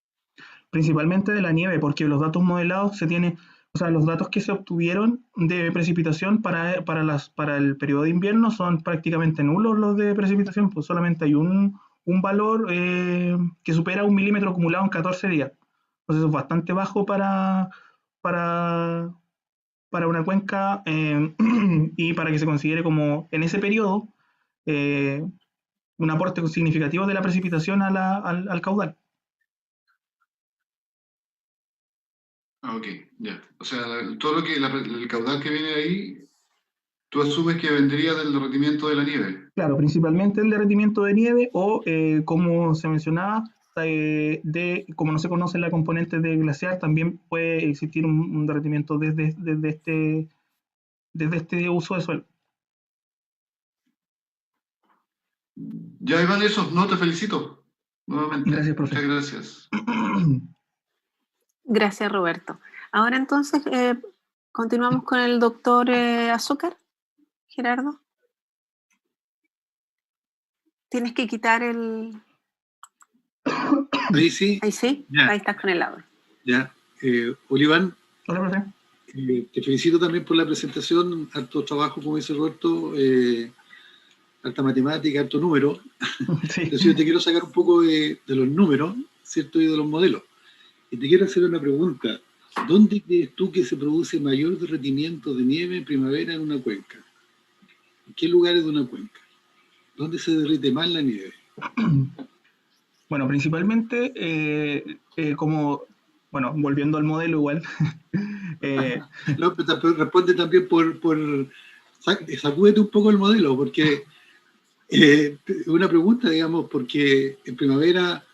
principalmente de la nieve, porque los datos modelados se tienen, o sea, los datos que se obtuvieron de precipitación para el periodo de invierno son prácticamente nulos los de precipitación, pues solamente hay un valor que supera 1 milímetro acumulado en 14 días. Entonces es bastante bajo para, para una cuenca y para que se considere como en ese periodo un aporte significativo de la precipitación al caudal. Ah, ok, ya. O sea, todo lo que el caudal que viene ahí, tú asumes que vendría del derretimiento de la nieve. Claro, principalmente el derretimiento de nieve o, como se mencionaba, como no se conoce la componente de glaciar, también puede existir un derretimiento desde este uso de suelo. Ya, Iván, eso, no, te felicito. Nuevamente. Gracias, profe. Muchas gracias. Gracias, Roberto. Ahora entonces continuamos con el doctor Azúcar. Gerardo. Tienes que quitar el... Ahí sí. Ahí sí, Ya. Ahí estás con el audio. Ya. Oliván, Hola, profe. te felicito también por la presentación, harto trabajo, como dice Roberto, harta matemática, harto número. Sí. Entonces yo te quiero sacar un poco de los números, ¿cierto? Y de los modelos. Y te quiero hacer una pregunta. ¿Dónde crees tú que se produce mayor derretimiento de nieve en primavera en una cuenca? ¿En qué lugares de una cuenca? ¿Dónde se derrite más la nieve? Bueno, principalmente, bueno, volviendo al modelo igual. No, pero responde también sacúdete un poco el modelo, porque una pregunta, digamos, porque en primavera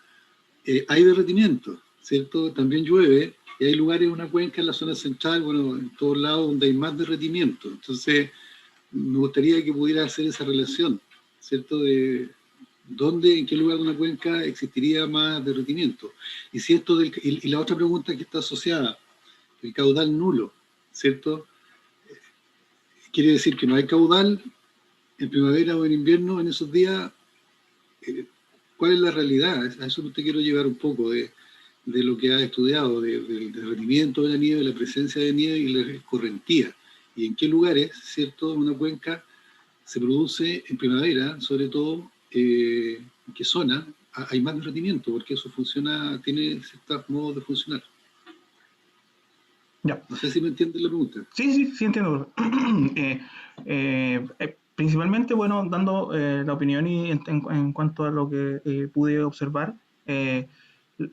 hay derretimiento, ¿cierto? También llueve, y hay lugares en una cuenca en la zona central, bueno, en todos lados donde hay más derretimiento. Entonces, me gustaría que pudiera hacer esa relación, ¿cierto? De dónde, en qué lugar de una cuenca existiría más derretimiento. Y si esto y la otra pregunta que está asociada, el caudal nulo, ¿cierto? Quiere decir que no hay caudal en primavera o en invierno en esos días. ¿Cuál es la realidad? A eso te quiero llevar un poco de lo que has estudiado, del derretimiento de la nieve, la presencia de nieve y la escorrentía. Y en qué lugares, ¿cierto?, en una cuenca se produce en primavera, sobre todo, en qué zona hay más derretimiento, porque eso funciona, tiene ciertos modos de funcionar. Ya. No sé si me entiendes la pregunta. Sí entiendo. Principalmente, bueno, dando la opinión y en cuanto a lo que pude observar,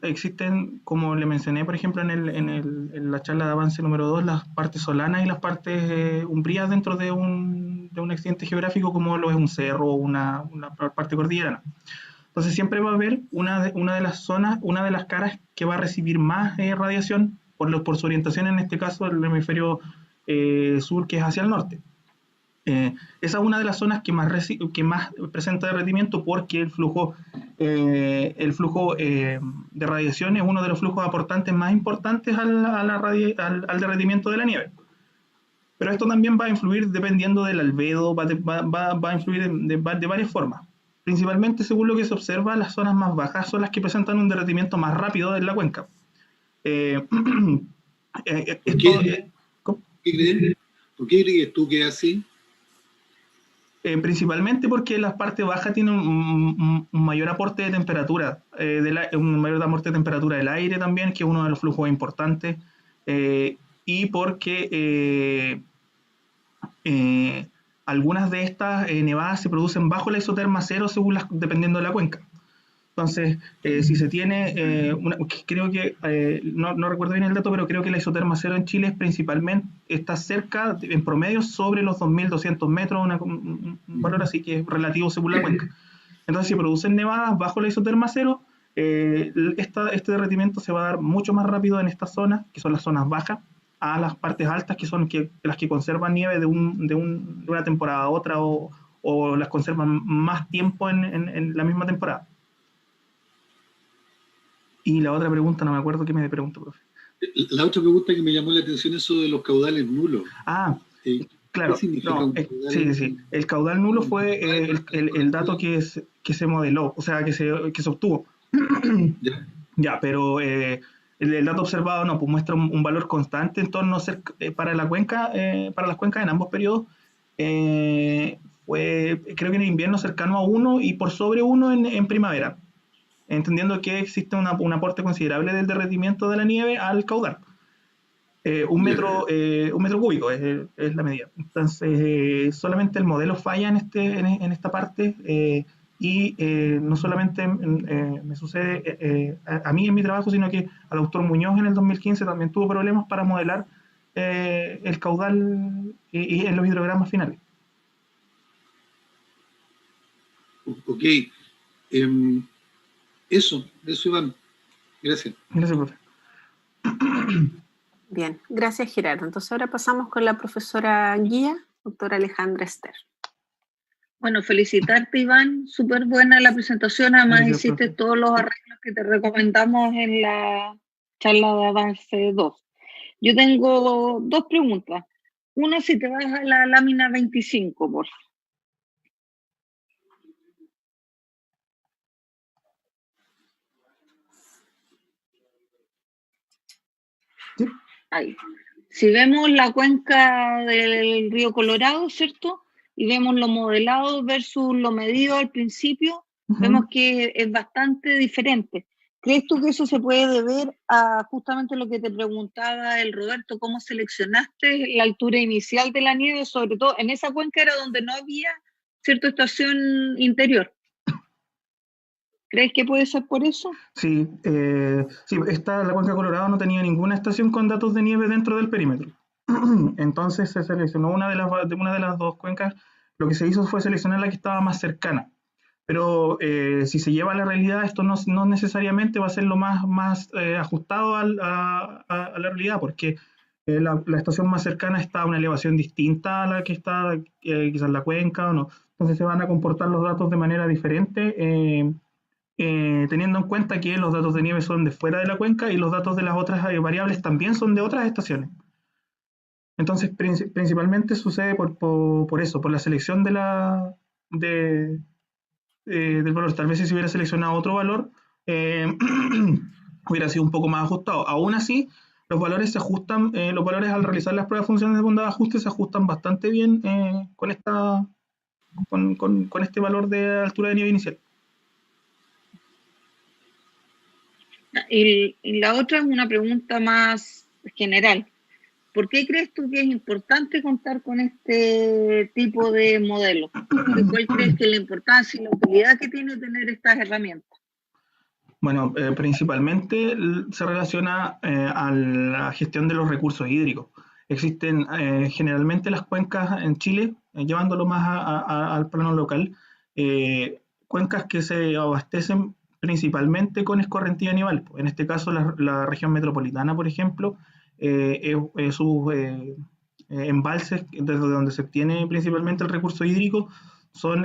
existen, como le mencioné, por ejemplo, en la charla de avance número 2, las partes solanas y las partes umbrías dentro de un accidente geográfico, como lo es un cerro o una parte cordillerana. Entonces siempre va a haber una de las zonas, una de las caras que va a recibir más radiación por su orientación, en este caso el hemisferio sur, que es hacia el norte. Esa es una de las zonas que más presenta derretimiento, porque el flujo de radiación es uno de los flujos aportantes más importantes al derretimiento de la nieve. Pero esto también va a influir dependiendo del albedo, va a influir de varias formas. Principalmente, según lo que se observa, las zonas más bajas son las que presentan un derretimiento más rápido en la cuenca. ¿Por qué crees tú que es así? Principalmente porque las partes bajas tienen un mayor aporte de temperatura, un mayor aporte de temperatura del aire también, que es uno de los flujos importantes, y porque algunas de estas nevadas se producen bajo la isoterma cero dependiendo de la cuenca. Entonces, si se tiene, creo que, no recuerdo bien el dato, pero creo que la isoterma cero en Chile está cerca, en promedio, sobre los 2.200 metros, un valor así que es relativo según la cuenca. Entonces, si producen nevadas bajo la isoterma cero, este derretimiento se va a dar mucho más rápido en estas zonas, que son las zonas bajas, a las partes altas, que son las que conservan nieve de una temporada a otra, o las conservan más tiempo en la misma temporada. Y la otra pregunta, no me acuerdo qué me preguntó, profe. La otra pregunta que me llamó la atención es eso de los caudales nulos. Claro. ¿Qué significa un caudal? Sí. El caudal nulo fue el dato que se modeló, o sea, que se obtuvo. ¿Ya? Ya, pero el dato observado no, pues muestra un valor constante en torno para la cuenca, para las cuencas en ambos periodos. Creo que en invierno cercano a 1 y por sobre 1 en primavera, entendiendo que existe un aporte considerable del derretimiento de la nieve al caudal. Un metro cúbico es la medida. Entonces, solamente el modelo falla en esta parte, y no solamente me sucede a mí en mi trabajo, sino que al doctor Muñoz en el 2015 también tuvo problemas para modelar el caudal y en los hidrogramas finales. Ok. Eso, Iván. Gracias. Gracias, profe. Bien, gracias Gerardo. Entonces ahora pasamos con la profesora guía, doctora Alejandra Ester. Bueno, felicitarte, Iván. Súper buena la presentación. Además, Gracias, hiciste profe. todos los arreglos que te recomendamos en la charla de avance 2. Yo tengo 2 preguntas. Una, si te vas a la lámina 25, por favor. Sí. Ahí. Si vemos la cuenca del río Colorado, ¿cierto? Y vemos lo modelado versus lo medido al principio, vemos que es bastante diferente. ¿Crees tú que eso se puede deber a justamente lo que te preguntaba el Roberto, cómo seleccionaste la altura inicial de la nieve, sobre todo en esa cuenca era donde no había cierta estación interior? ¿Crees que puede ser por eso? Sí, la cuenca Colorado no tenía ninguna estación con datos de nieve dentro del perímetro. Entonces se seleccionó una de las dos cuencas. Lo que se hizo fue seleccionar la que estaba más cercana. Pero si se lleva a la realidad, esto no necesariamente va a ser lo más ajustado a la realidad, porque la estación más cercana está a una elevación distinta a la que está quizás la cuenca o no. Entonces se van a comportar los datos de manera diferente, teniendo en cuenta que los datos de nieve son de fuera de la cuenca y los datos de las otras variables también son de otras estaciones. Entonces, principalmente sucede por eso, por la selección del valor. Tal vez si se hubiera seleccionado otro valor, hubiera sido un poco más ajustado. Aún así, los valores se ajustan, los valores al realizar las pruebas de funciones de bondad de ajuste se ajustan bastante bien con este valor de altura de nieve inicial. Y la otra es una pregunta más general. ¿Por qué crees tú que es importante contar con este tipo de modelo? ¿Cuál crees que es la importancia y la utilidad que tiene tener estas herramientas? Bueno, principalmente se relaciona a la gestión de los recursos hídricos. Existen generalmente las cuencas en Chile, llevándolo más al plano local, cuencas que se abastecen principalmente con escorrentía nival. En este caso, la región metropolitana, por ejemplo, sus embalses, desde donde se obtiene principalmente el recurso hídrico, son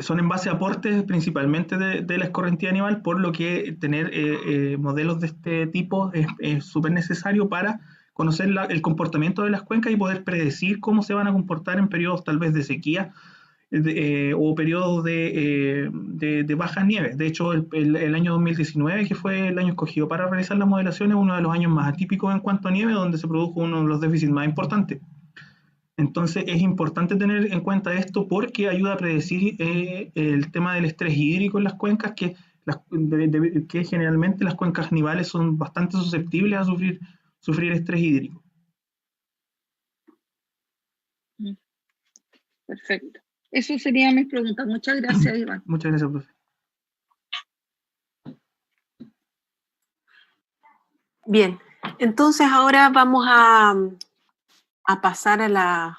son en base a aportes principalmente de la escorrentía animal, por lo que tener modelos de este tipo es súper necesario para conocer el comportamiento de las cuencas y poder predecir cómo se van a comportar en periodos tal vez de sequía o periodos de bajas nieves. De hecho, el año 2019, que fue el año escogido para realizar las modelaciones, uno de los años más atípicos en cuanto a nieve, donde se produjo uno de los déficits más importantes. Entonces es importante tener en cuenta esto porque ayuda a predecir el tema del estrés hídrico en las cuencas, que generalmente las cuencas nivales son bastante susceptibles a sufrir estrés hídrico. Perfecto. Eso serían mis preguntas. Muchas gracias, Iván. Muchas gracias, profe. Bien, entonces ahora vamos a pasar a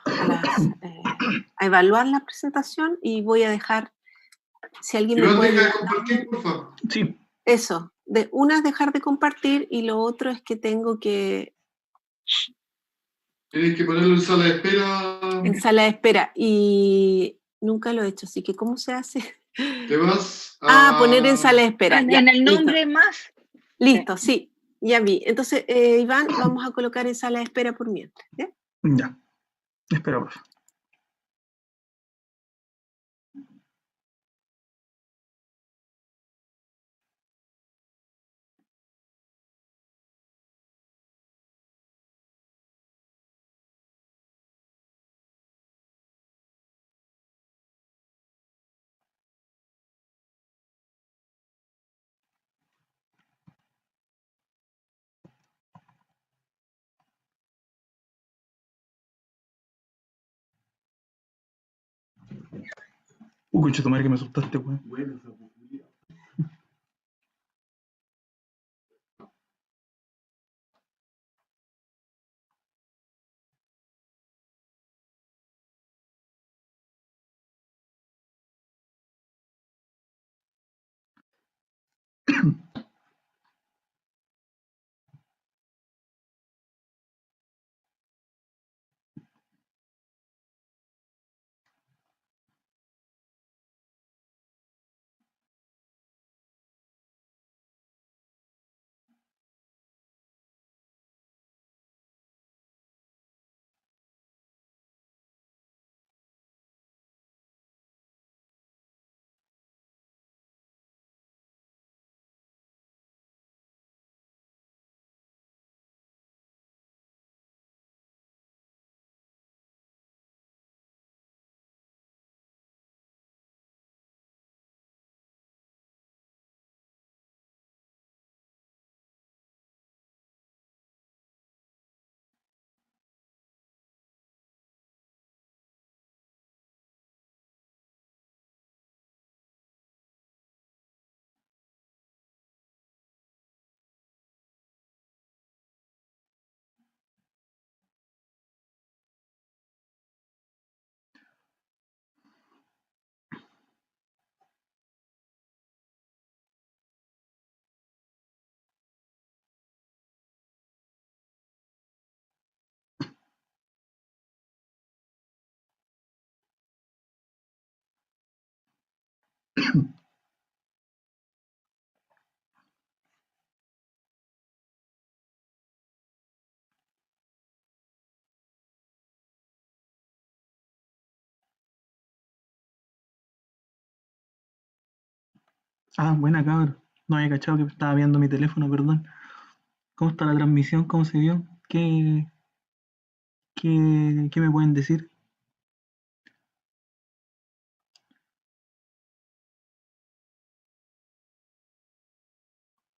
evaluar la presentación y voy a dejar, si alguien me puede... Deja de compartir, por favor. Sí. Eso, una es dejar de compartir y lo otro es que tengo que... Tienes que ponerlo en sala de espera. En sala de espera, y nunca lo he hecho, así que ¿cómo se hace? Te vas a... poner en sala de espera. En Ya, el nombre listo. más. Listo, sí, ya vi. Entonces, Iván, vamos a colocar en sala de espera por mientras. ¿Ya? Ya. Espera, profe. Concha tu madre que me asustaste, weón. Bueno, Ah, buena cabrón. No había cachado que estaba viendo mi teléfono, perdón. ¿Cómo está la transmisión? ¿Cómo se vio? ¿Qué me pueden decir?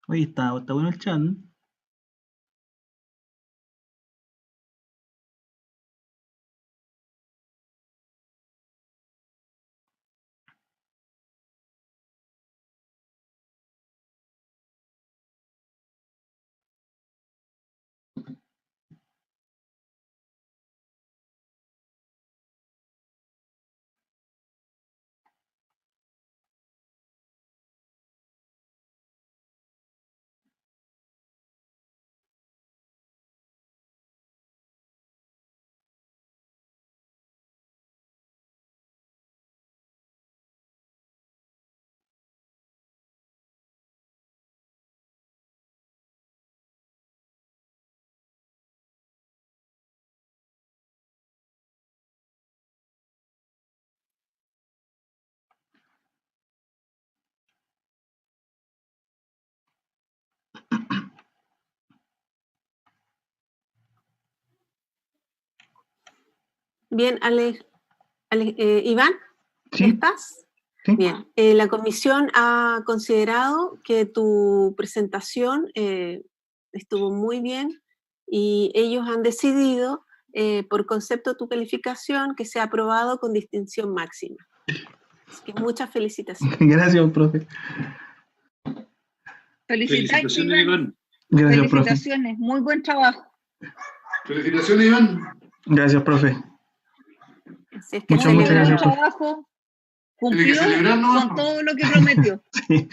Oye, está bueno el chat, ¿no? Bien, Iván, ¿ya ¿Sí? estás? ¿Sí? Bien, la comisión ha considerado que tu presentación estuvo muy bien y ellos han decidido, por concepto de tu calificación, que sea aprobado con distinción máxima. Así que muchas felicitaciones. Gracias, profe. Felicitaciones, felicitaciones, Iván. Iván. Gracias, profe. Felicitaciones, muy buen trabajo. Felicitaciones, Iván. Gracias, profe. Así es que Muchas Muy buen gracias, profe. trabajo. Tiene que Cumplió celebrar nomás, con todo lo que prometió. Sí.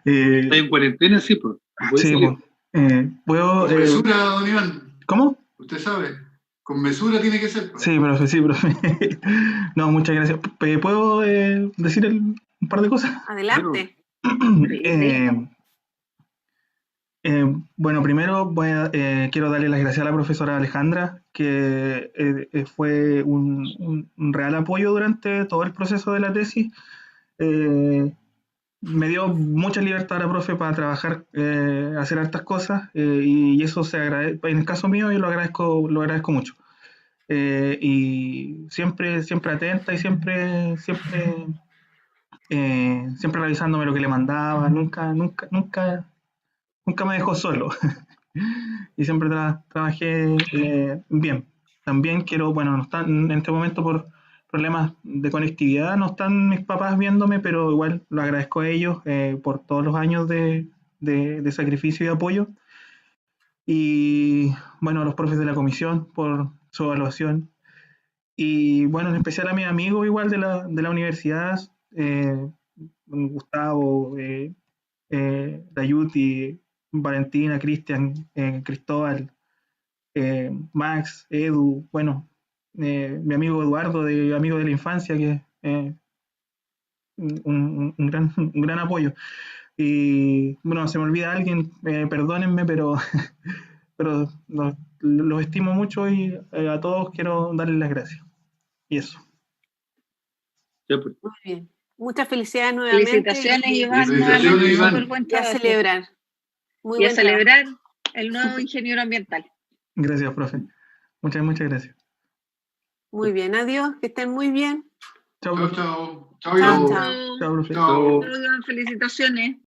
¿Está en cuarentena? Sí, pues. No puede Sí, salir. ¿puedo...? Con mesura, don Iván. ¿Cómo? Usted sabe. Con mesura tiene que ser. Sí, profe, sí, profe. No, muchas gracias. ¿Puedo decir un par de cosas? adelante. Eh, bueno, primero quiero darle las gracias a la profesora Alejandra, que fue un real apoyo durante todo el proceso de la tesis. Me dio mucha libertad a la profe para trabajar, hacer hartas cosas, y eso se agradece. En el caso mío, yo lo agradezco mucho. Y siempre atenta y siempre revisándome lo que le mandaba, nunca me dejó solo. Y siempre trabajé bien. También quiero, bueno, no está en este momento problemas de conectividad, no están mis papás viéndome, pero igual lo agradezco a ellos por todos los años de sacrificio y apoyo. Y bueno, a los profes de la comisión por su evaluación. Y bueno, en especial a mis amigos igual de la universidad, Gustavo, Dayuti, Valentina, Cristian, Cristóbal, Max, Edu, bueno, mi amigo Eduardo, amigo de la infancia, que es un gran apoyo. Y bueno, se me olvida alguien, perdónenme, pero, pero los estimo mucho y a todos quiero darles las gracias. Y eso. Ya, pues. Muy bien. Muchas felicidades nuevamente. Felicitaciones, Iván. Felicitaciones, Nuevamente, Iván. súper buen Y a trabajo. celebrar. Muy Y a buen trabajo. celebrar el nuevo ingeniero ambiental. Gracias, profe. Muchas gracias. Muy bien, adiós, que estén muy bien. Chao, Chao, profe. chao. Chao, Chao, Iván. chao. Chao, profe. Chao. Iván, felicitaciones.